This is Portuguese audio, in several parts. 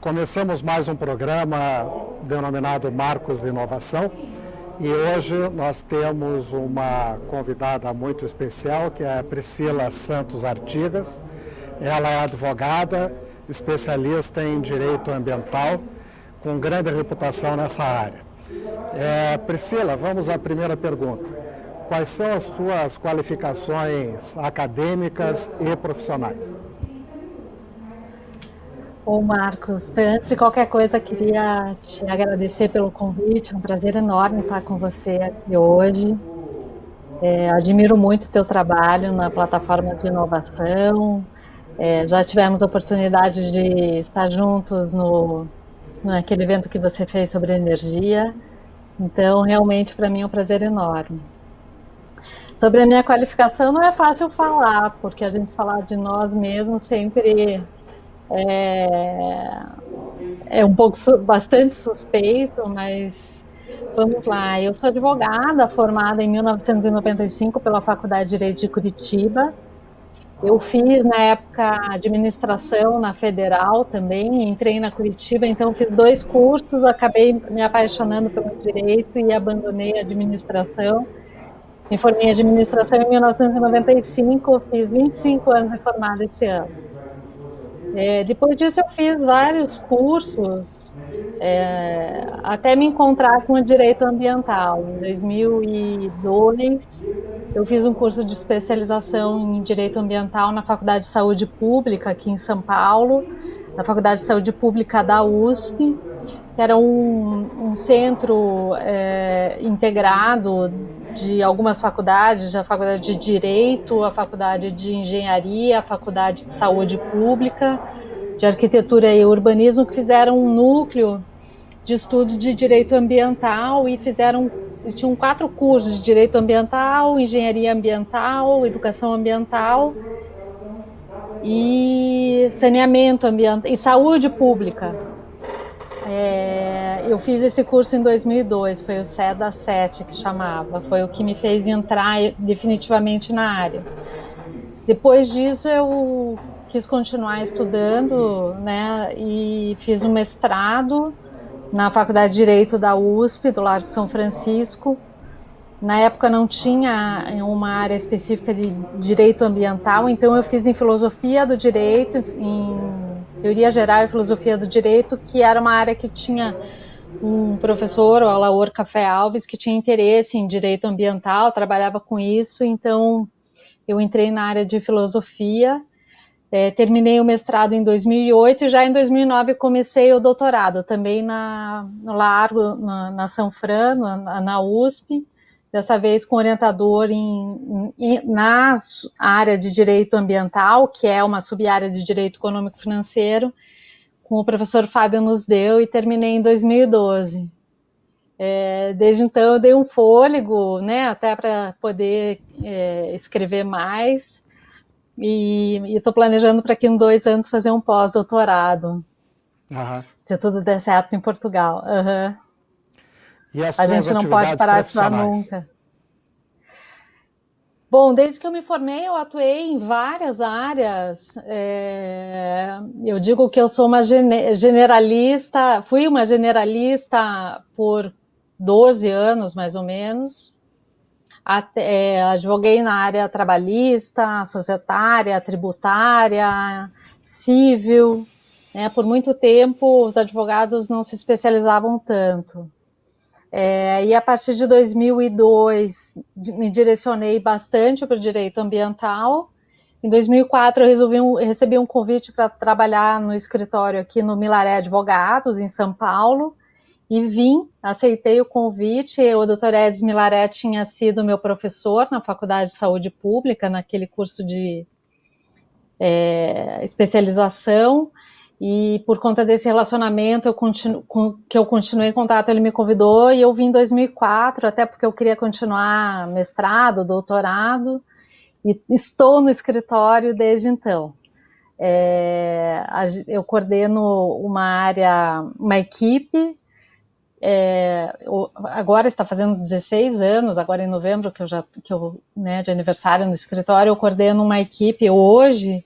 Começamos mais um programa denominado Marcos de Inovação e hoje nós temos uma convidada muito especial, que é a Priscila Santos Artigas. Ela é advogada, especialista em direito ambiental, com grande reputação nessa área. Priscila, vamos à primeira pergunta. Quais são as suas qualificações acadêmicas e profissionais? Bom, Marcos, antes de qualquer coisa, queria te agradecer pelo convite. É um prazer enorme estar com você aqui hoje. Admiro muito o teu trabalho na plataforma de inovação. Já tivemos a oportunidade de estar juntos naquele evento que você fez sobre energia. Então, realmente, para mim é um prazer enorme. Sobre a minha qualificação, não é fácil falar, porque a gente falar de nós mesmos sempre é um pouco, bastante suspeito, mas vamos lá. Eu sou advogada, formada em 1995 pela Faculdade de Direito de Curitiba. Eu fiz, na época, administração na Federal também, entrei na Curitiba, então fiz 2 cursos, acabei me apaixonando pelo direito e abandonei a administração. Me formei em administração em 1995, fiz 25 anos de formada esse ano. Depois disso eu fiz vários cursos, até me encontrar com o direito ambiental. Em 2002, eu fiz um curso de especialização em direito ambiental na Faculdade de Saúde Pública, aqui em São Paulo, na Faculdade de Saúde Pública da USP, que era um centro integrado de algumas faculdades, a Faculdade de Direito, a Faculdade de Engenharia, a Faculdade de Saúde Pública, de Arquitetura e Urbanismo, que fizeram um núcleo de estudo de direito ambiental e tinham 4 cursos de direito ambiental, engenharia ambiental, educação ambiental e saneamento ambiental e saúde pública. Eu fiz esse curso em 2002, foi o SEDA 7 que chamava, foi o que me fez entrar definitivamente na área. Depois disso eu quis continuar estudando, né, e fiz um mestrado na Faculdade de Direito da USP, do Largo São Francisco. Na época não tinha uma área específica de direito ambiental, então eu fiz em filosofia do direito, em teoria geral e filosofia do direito, que era uma área que tinha um professor, o Alaor Café Alves, que tinha interesse em direito ambiental, trabalhava com isso, então eu entrei na área de filosofia, terminei o mestrado em 2008 e já em 2009 comecei o doutorado, também no Largo, na São Fran, na USP, dessa vez com orientador na área de direito ambiental, que é uma sub-área de direito econômico financeiro, com o professor Fábio Nusdeu, e terminei em 2012. Desde então eu dei um fôlego, né, até para poder escrever mais, e estou planejando para aqui em 2 anos fazer um pós-doutorado, se tudo der certo em Portugal. E as a gente não pode parar de estudar nunca. Bom, desde que eu me formei, eu atuei em várias áreas. Eu digo que eu sou uma generalista, fui uma generalista por 12 anos, mais ou menos. Advoguei na área trabalhista, societária, tributária, civil. Por muito tempo, os advogados não se especializavam tanto. E a partir de 2002 me direcionei bastante para o direito ambiental. Em 2004 eu recebi um convite para trabalhar no escritório aqui no Milaré Advogados, em São Paulo, e aceitei o convite. O Dr. Edson Milaré tinha sido meu professor na Faculdade de Saúde Pública, naquele curso de especialização. E por conta desse relacionamento que eu continuei em contato, ele me convidou e eu vim em 2004, até porque eu queria continuar mestrado, doutorado, e estou no escritório desde então. Eu coordeno uma equipe, agora está fazendo 16 anos, agora em novembro, de aniversário no escritório, eu coordeno uma equipe hoje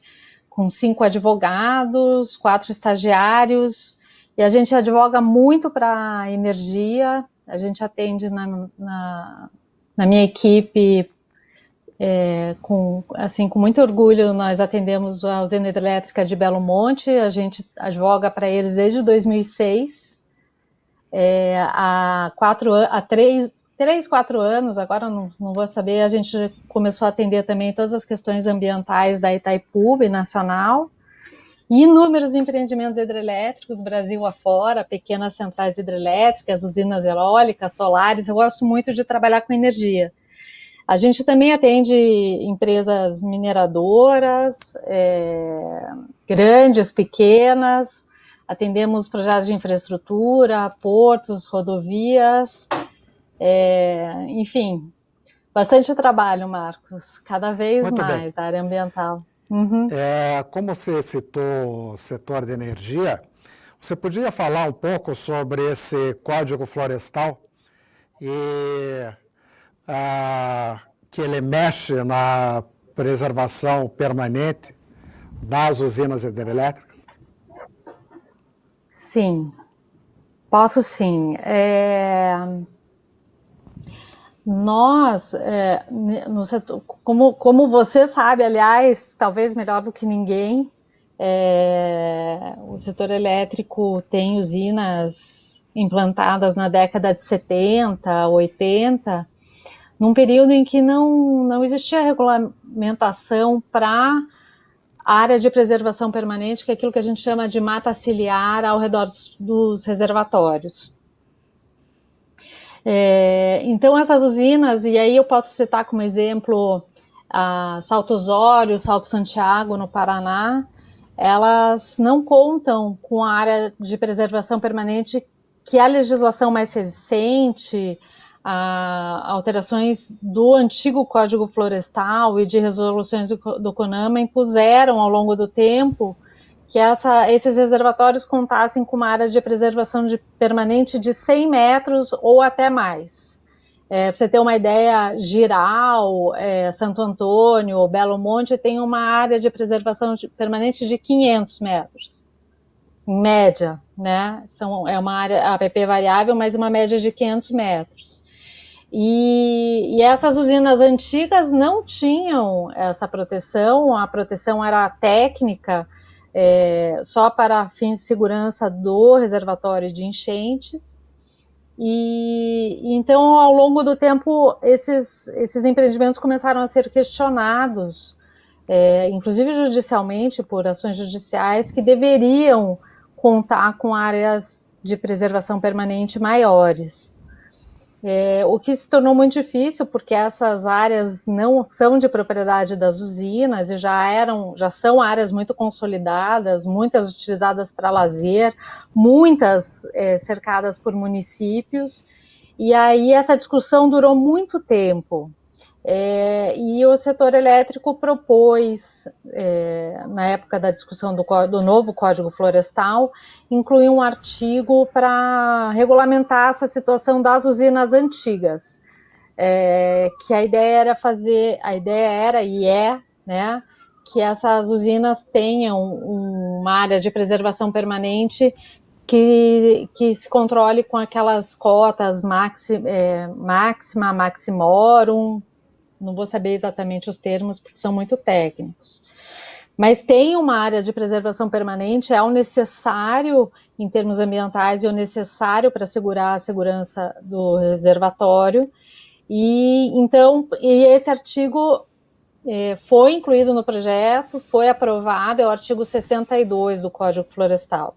com 5 advogados, 4 estagiários E a gente advoga muito para energia, a gente atende na minha equipe, com muito orgulho, nós atendemos a usina hidrelétrica de Belo Monte, a gente advoga para eles desde 2006, há 4 anos, agora não vou saber, a gente começou a atender também todas as questões ambientais da Itaipu Nacional, e inúmeros empreendimentos hidrelétricos, Brasil afora, pequenas centrais hidrelétricas, usinas eólicas, solares. Eu gosto muito de trabalhar com energia. A gente também atende empresas mineradoras, grandes, pequenas, atendemos projetos de infraestrutura, portos, rodovias, enfim, bastante trabalho, Marcos, cada vez Muito bem. mais, a área ambiental. Uhum. Como você citou o setor de energia, você podia falar um pouco sobre esse Código Florestal e que ele mexe na preservação permanente das usinas hidrelétricas? Sim, posso sim. Nós, no setor, como você sabe, aliás, talvez melhor do que ninguém, o setor elétrico tem usinas implantadas na década de 70, 80, num período em que não existia regulamentação para a área de preservação permanente, que é aquilo que a gente chama de mata ciliar ao redor dos reservatórios. Então essas usinas, e aí eu posso citar como exemplo a Salto Osório, Salto Santiago no Paraná, elas não contam com a área de preservação permanente que a legislação mais recente, alterações do antigo Código Florestal e de resoluções do CONAMA impuseram ao longo do tempo que esses reservatórios contassem com uma área de preservação permanente de 100 metros ou até mais. Para você ter uma ideia, Giral, Santo Antônio, Belo Monte tem uma área de preservação permanente de 500 metros, em média, né? É uma área APP variável, mas uma média de 500 metros. E essas usinas antigas não tinham essa proteção, a proteção era técnica, só para fins de segurança do reservatório de enchentes. E então, ao longo do tempo, esses empreendimentos começaram a ser questionados, inclusive judicialmente, por ações judiciais, que deveriam contar com áreas de preservação permanente maiores. O que se tornou muito difícil, porque essas áreas não são de propriedade das usinas e já são áreas muito consolidadas, muitas utilizadas para lazer, muitas cercadas por municípios, e aí essa discussão durou muito tempo. E o setor elétrico propôs, na época da discussão do novo Código Florestal, incluir um artigo para regulamentar essa situação das usinas antigas, que a ideia era e né, que essas usinas tenham uma área de preservação permanente que se controle com aquelas cotas máxima, maximorum. Não vou saber exatamente os termos, porque são muito técnicos. Mas tem uma área de preservação permanente, é o necessário em termos ambientais e o necessário para assegurar a segurança do reservatório. E esse artigo foi incluído no projeto, foi aprovado, é o artigo 62 do Código Florestal.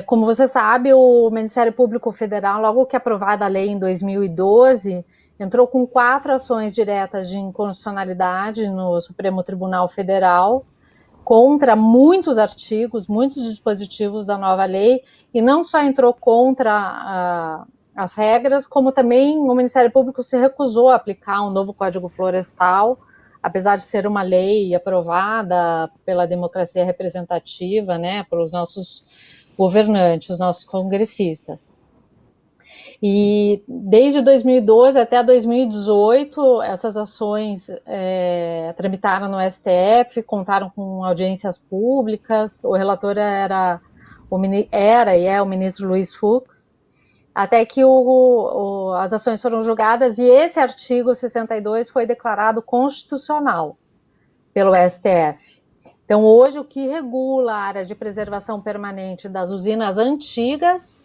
Como você sabe, o Ministério Público Federal, logo que aprovada a lei em 2012, entrou com 4 ações diretas de inconstitucionalidade no Supremo Tribunal Federal contra muitos artigos, muitos dispositivos da nova lei, e não só entrou contra as regras, como também o Ministério Público se recusou a aplicar um novo Código Florestal, apesar de ser uma lei aprovada pela democracia representativa, né, pelos nossos governantes, os nossos congressistas. E desde 2012 até 2018, essas ações tramitaram no STF, contaram com audiências públicas, o relator era era e é o ministro Luiz Fux, até que as ações foram julgadas e esse artigo 62 foi declarado constitucional pelo STF. Então, hoje, o que regula a área de preservação permanente das usinas antigas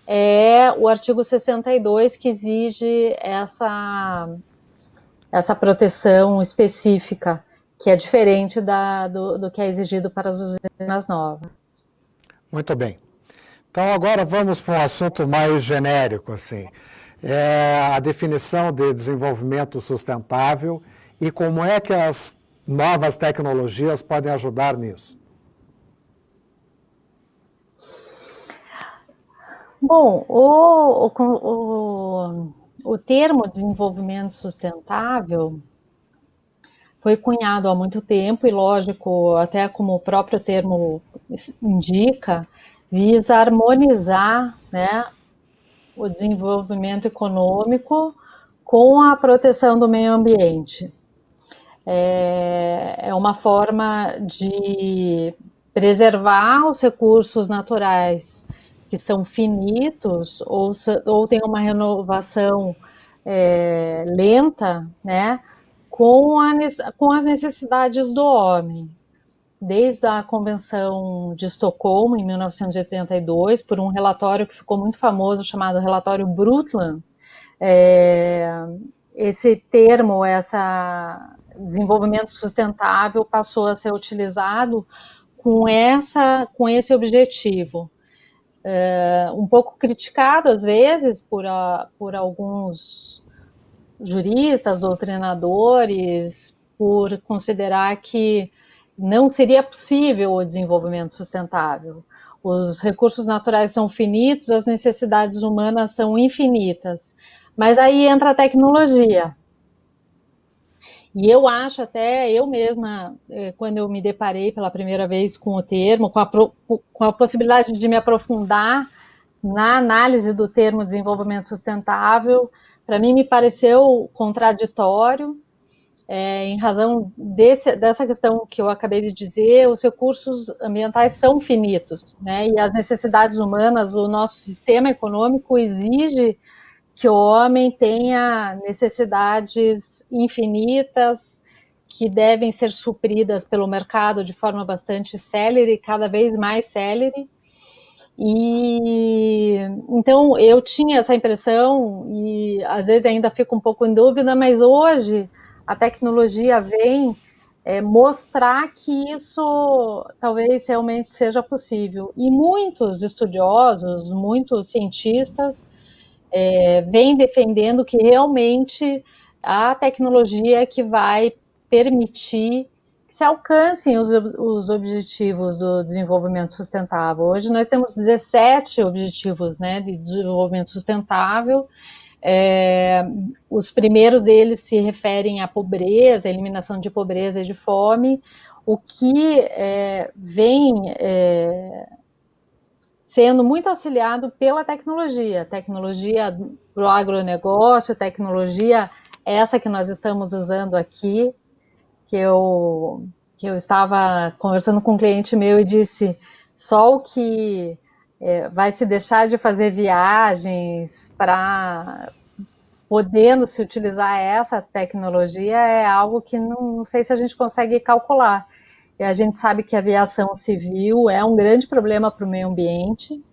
é o artigo 62, que exige essa proteção específica, que é diferente do que é exigido para as usinas novas. Muito bem. Então, agora vamos para um assunto mais genérico, assim. A definição de desenvolvimento sustentável e como é que as novas tecnologias podem ajudar nisso. Bom, o termo desenvolvimento sustentável foi cunhado há muito tempo e, lógico, até como o próprio termo indica, visa harmonizar, né, o desenvolvimento econômico com a proteção do meio ambiente. É uma forma de preservar os recursos naturais que são finitos ou tem uma renovação lenta, né, com as necessidades do homem. Desde a Convenção de Estocolmo, em 1982, por um relatório que ficou muito famoso, chamado Relatório Brundtland, esse termo, desenvolvimento sustentável, passou a ser utilizado com esse objetivo. Um pouco criticado, às vezes, por alguns juristas, doutrinadores, por considerar que não seria possível o desenvolvimento sustentável. Os recursos naturais são finitos, as necessidades humanas são infinitas. Mas aí entra a tecnologia. E eu acho até, eu mesma, quando eu me deparei pela primeira vez com o termo, com a possibilidade de me aprofundar na análise do termo desenvolvimento sustentável, para mim me pareceu contraditório, em razão dessa questão que eu acabei de dizer. Os recursos ambientais são finitos, né? E as necessidades humanas, o nosso sistema econômico exige que o homem tenha necessidades infinitas que devem ser supridas pelo mercado de forma bastante célere, cada vez mais célere. E então eu tinha essa impressão e às vezes ainda fico um pouco em dúvida, mas hoje a tecnologia vem mostrar que isso talvez realmente seja possível. E muitos estudiosos, muitos cientistas vêm defendendo que realmente a tecnologia é que vai permitir que se alcancem os objetivos do desenvolvimento sustentável. Hoje nós temos 17 objetivos, né, de desenvolvimento sustentável. Os primeiros deles se referem à pobreza, à eliminação de pobreza e de fome, o que vem sendo muito auxiliado pela tecnologia para o agronegócio, tecnologia essa que nós estamos usando aqui, que eu estava conversando com um cliente meu e disse, só o que vai se deixar de fazer viagens para podendo se utilizar essa tecnologia é algo que não sei se a gente consegue calcular. E a gente sabe que a aviação civil é um grande problema para o meio ambiente.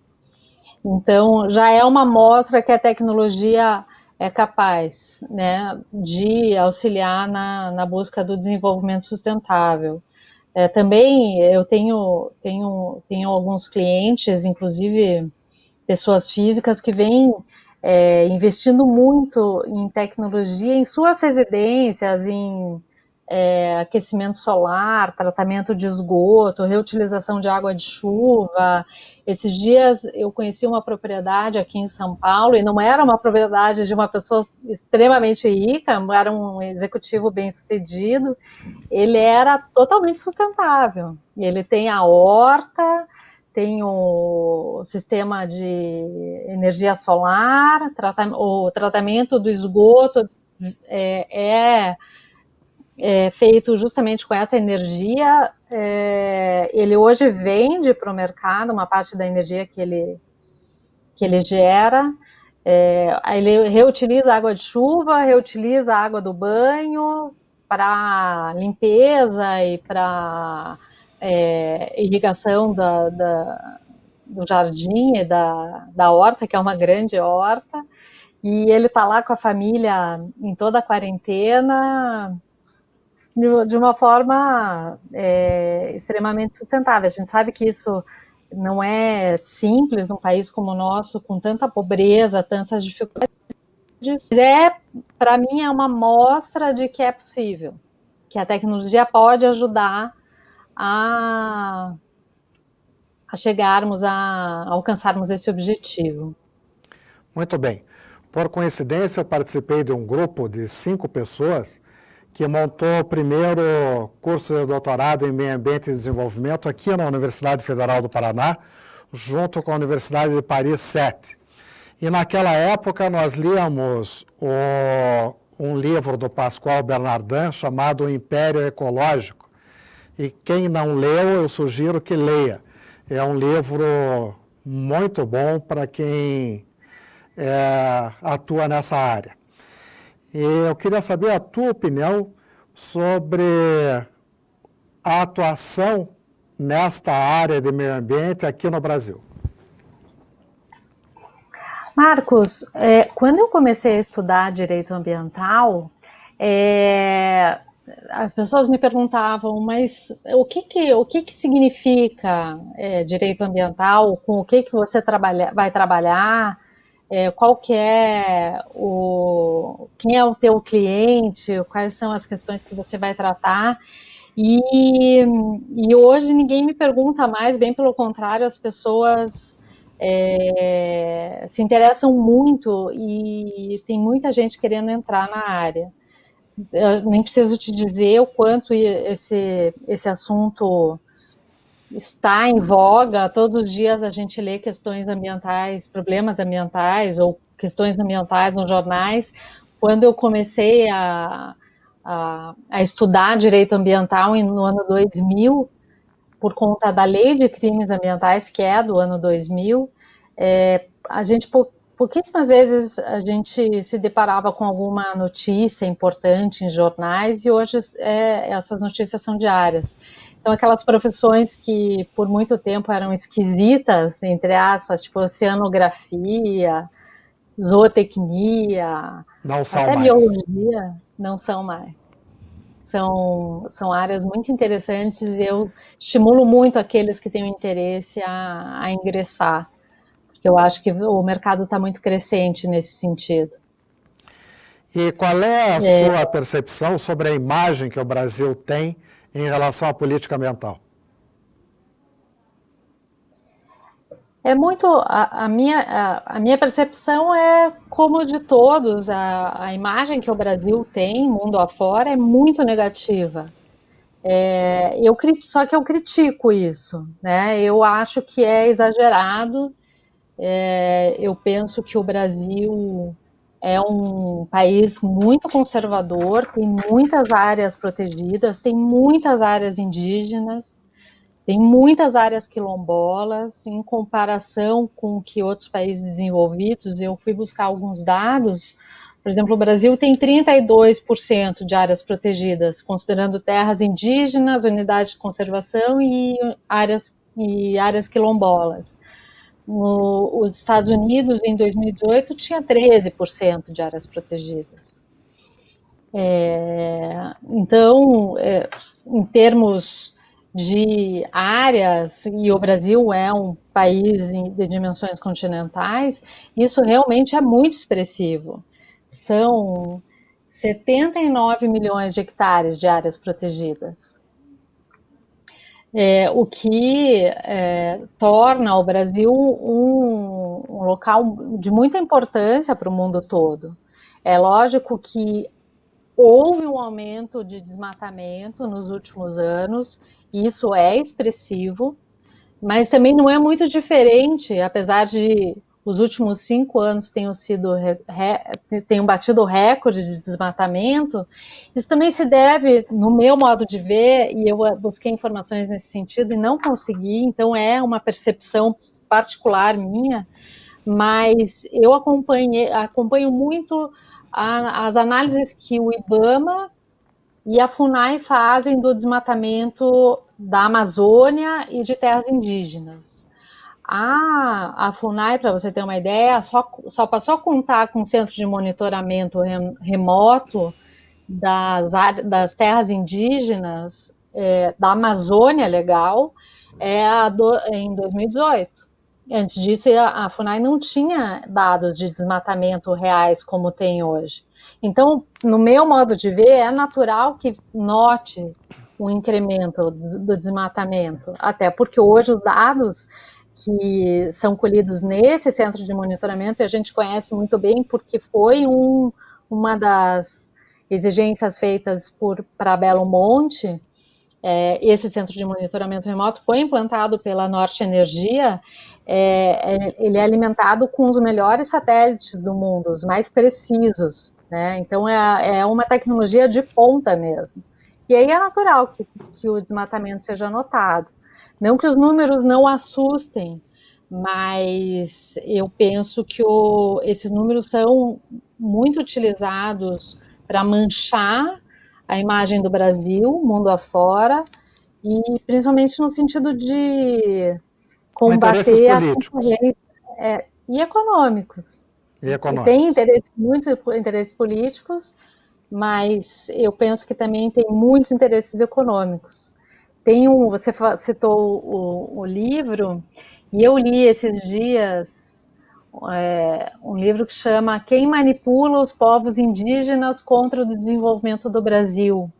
Então, já é uma amostra que a tecnologia é capaz, né, de auxiliar na busca do desenvolvimento sustentável. Também eu tenho alguns clientes, inclusive pessoas físicas, que vêm investindo muito em tecnologia em suas residências, em aquecimento solar, tratamento de esgoto, reutilização de água de chuva. Esses dias eu conheci uma propriedade aqui em São Paulo, e não era uma propriedade de uma pessoa extremamente rica, era um executivo bem-sucedido, ele era totalmente sustentável. Ele tem a horta, tem o sistema de energia solar, o tratamento do esgoto feito justamente com essa energia, ele hoje vende para o mercado uma parte da energia que ele gera. Ele reutiliza a água de chuva, reutiliza a água do banho para limpeza e para irrigação do jardim e da horta, que é uma grande horta. E ele está lá com a família em toda a quarentena, de uma forma extremamente sustentável. A gente sabe que isso não é simples num país como o nosso, com tanta pobreza, tantas dificuldades. Para mim, é uma mostra de que é possível, que a tecnologia pode ajudar a chegarmos, a alcançarmos esse objetivo. Muito bem. Por coincidência, eu participei de um grupo de 5 pessoas que montou o primeiro curso de doutorado em Meio Ambiente e Desenvolvimento aqui na Universidade Federal do Paraná, junto com a Universidade de Paris 7. E naquela época nós líamos um livro do Pascoal Bernardin chamado O Império Ecológico. E quem não leu, eu sugiro que leia. É um livro muito bom para quem atua nessa área. E eu queria saber a tua opinião sobre a atuação nesta área de meio ambiente aqui no Brasil. Marcos, quando eu comecei a estudar direito ambiental, as pessoas me perguntavam, mas o que significa direito ambiental? Com o que você vai trabalhar? Qual que quem é o teu cliente? Quais são as questões que você vai tratar? E hoje ninguém me pergunta mais, bem pelo contrário, as pessoas se interessam muito e tem muita gente querendo entrar na área. Eu nem preciso te dizer o quanto esse assunto está em voga. Todos os dias a gente lê questões ambientais, problemas ambientais ou questões ambientais nos jornais. Quando eu comecei a estudar direito ambiental no ano 2000, por conta da lei de crimes ambientais, que é do ano 2000, a gente pouquíssimas vezes a gente se deparava com alguma notícia importante em jornais, e hoje essas notícias são diárias. Então, aquelas profissões que por muito tempo eram esquisitas, entre aspas, tipo oceanografia, zootecnia, até biologia, não são mais. São áreas muito interessantes e eu estimulo muito aqueles que têm o interesse a ingressar, porque eu acho que o mercado está muito crescente nesse sentido. E qual é a sua percepção sobre a imagem que o Brasil tem em relação à política ambiental? A minha percepção é como de todos, a imagem que o Brasil tem, mundo afora, é muito negativa. Só que eu critico isso, né? Eu acho que é exagerado. Eu penso que o Brasil é um país muito conservador, tem muitas áreas protegidas, tem muitas áreas indígenas, tem muitas áreas quilombolas. Em comparação com que outros países desenvolvidos, eu fui buscar alguns dados. Por exemplo, o Brasil tem 32% de áreas protegidas, considerando terras indígenas, unidades de conservação e áreas quilombolas. Os Estados Unidos, em 2018, tinha 13% de áreas protegidas. Então, em termos de áreas, e o Brasil é um país de dimensões continentais, isso realmente é muito expressivo. São 79 milhões de hectares de áreas protegidas. O que torna o Brasil um local de muita importância para o mundo todo. É lógico que houve um aumento de desmatamento nos últimos anos, e isso é expressivo, mas também não é muito diferente, apesar de os últimos 5 anos tenham batido o recorde de desmatamento, isso também se deve, no meu modo de ver, e eu busquei informações nesse sentido e não consegui, então é uma percepção particular minha, mas eu acompanho muito as análises que o IBAMA e a FUNAI fazem do desmatamento da Amazônia e de terras indígenas. A FUNAI, para você ter uma ideia, só passou a contar com um centro de monitoramento remoto das terras indígenas da Amazônia Legal em 2018. Antes disso, a FUNAI não tinha dados de desmatamento reais como tem hoje. Então, no meu modo de ver, é natural que note um incremento do desmatamento, até porque hoje os dados que são colhidos nesse centro de monitoramento, e a gente conhece muito bem porque foi uma das exigências feitas para Belo Monte. Esse centro de monitoramento remoto foi implantado pela Norte Energia. Ele é alimentado com os melhores satélites do mundo, os mais precisos, né? Então é uma tecnologia de ponta mesmo. E aí é natural que o desmatamento seja notado. Não que os números não assustem, mas eu penso que esses números são muito utilizados para manchar a imagem do Brasil, mundo afora, e principalmente no sentido de combater a concorrência e econômicos. E tem muitos interesses políticos, mas eu penso que também tem muitos interesses econômicos. Você citou o livro, e eu li esses dias um livro que chama Quem Manipula os Povos Indígenas contra o Desenvolvimento do Brasil.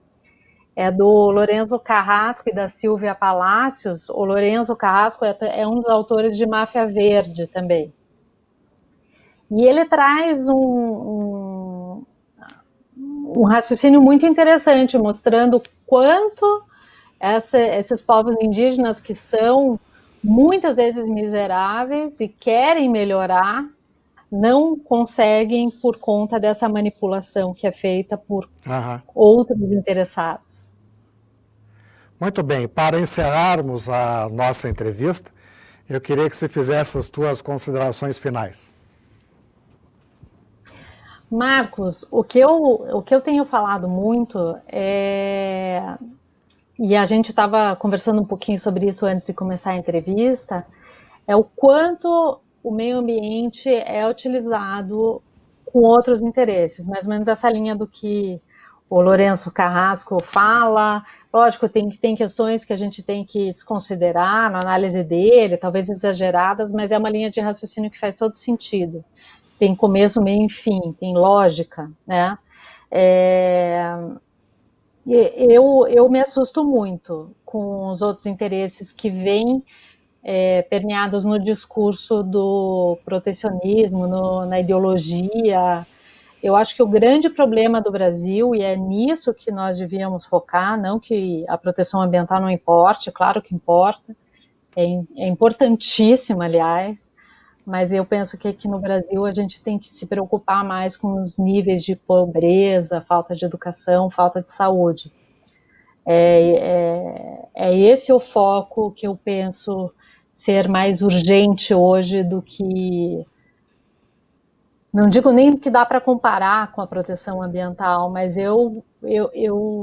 É do Lourenço Carrasco e da Silvia Palacios. O Lourenço Carrasco é um dos autores de Máfia Verde também. E ele traz um raciocínio muito interessante, mostrando quanto esses povos indígenas, que são muitas vezes miseráveis e querem melhorar, não conseguem por conta dessa manipulação que é feita por outros interessados. Muito bem, para encerrarmos a nossa entrevista, eu queria que você fizesse as tuas considerações finais. Marcos, o que eu tenho falado muito e a gente estava conversando um pouquinho sobre isso antes de começar a entrevista, é o quanto o meio ambiente é utilizado com outros interesses, mais ou menos essa linha do que o Lourenço Carrasco fala. Lógico, tem questões que a gente tem que desconsiderar na análise dele, talvez exageradas, mas é uma linha de raciocínio que faz todo sentido. Tem começo, meio e fim, tem lógica, né? Eu me assusto muito com os outros interesses que vêm permeados no discurso do protecionismo, na ideologia. Eu acho que o grande problema do Brasil, e é nisso que nós devíamos focar, não que a proteção ambiental não importe, claro que importa, é importantíssima, aliás, mas eu penso que aqui no Brasil a gente tem que se preocupar mais com os níveis de pobreza, falta de educação, falta de saúde. É esse o foco que eu penso ser mais urgente hoje do que... Não digo nem que dá para comparar com a proteção ambiental, mas eu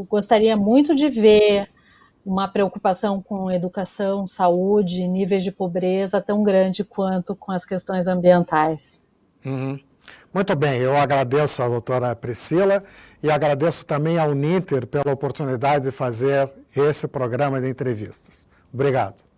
gostaria muito de ver uma preocupação com educação, saúde, níveis de pobreza tão grande quanto com as questões ambientais. Muito bem, eu agradeço a doutora Priscila e agradeço também ao Uninter pela oportunidade de fazer esse programa de entrevistas. Obrigado.